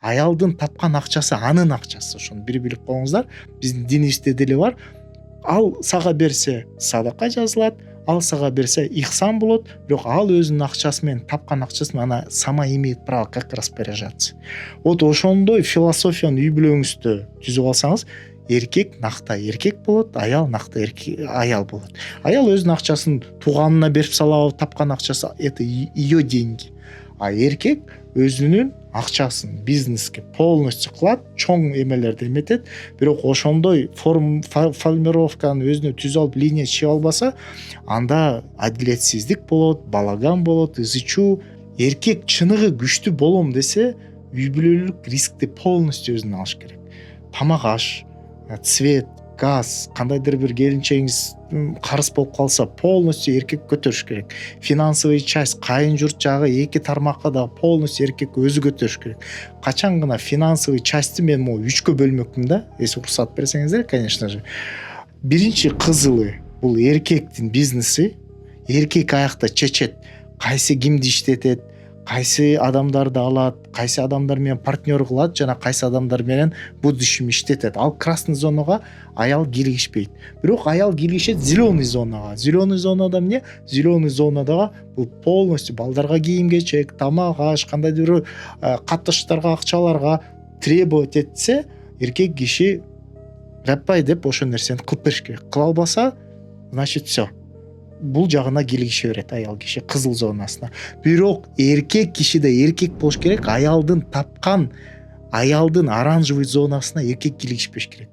аялдын тапкан акчасы анын акчасы. Ошону бир билип коюңуздар. Биздин динибизде деле бар. Ал сага берсе садака жазылат, ал сага берсе ихсан болот, бирок ал өзүнүн акчасы менен тапкан акчасын ана сама имеет право как распоряжаться. Вот ошондой философияны үй бүлөңүздө түзүп алсаңыз, эркек накта эркек болот, аял накта аял болот. Аял өзүнүн акчасын тууганына берип салабы, тапкан акчасы это ее деньги. А эркек өзүнүн акчасын бизнеске полностью кылат, чоң эмелерди эметет. Бирок ошондой формировканы өзүнө түзүп алып, линия чыгып албаса, анда адилетсиздик болот, балаган болот, ызы-чуу. Эркек чыныгы күчтүү болом десе, үй бүлөлүк рискти полностью өзүнө алыш керек. Тамак аш, цвет, газ, кандайдыр бир келинчегиңиз карыз болуп калса, полностью эркек көтөрүш керек. Финансовый часть, кайын журт жагы эки тармакка да полностью эркек өзү көтөрүш керек. Качан гана финансовый частьты мен могу 3кө бөлмөкмүн да, если уруксат берсеңиздер, конечно же. Биринчи кызылы бул эркектин бизнеси. Эркек аякта чечет, кайсы кимди иштетет, кайсы адамдарды алат, кайсы адамдар менен партнер кылат жана кайсы адамдар менен будущем иштетет. Ал красный зонага аял киргишпейт. Бирок аял киргишет зеленый зонага. Зеленый зонада эмне? Зеленый зонада бул полностью балдарга кийим-кечек, тамак аш, кандайдыр катташтарга, акчаларга требовать этсе, эркек киши раппай деп ошол нерсени кылып бериш керек. Кыла албаса, значит всё. Бул жагына киргише берет аял киши кызыл зонасына. Бирок эркек киши да эркек болуш керек, аялдын тапкан, аялдын оранжевый зонасына эркек киргишпеш керек.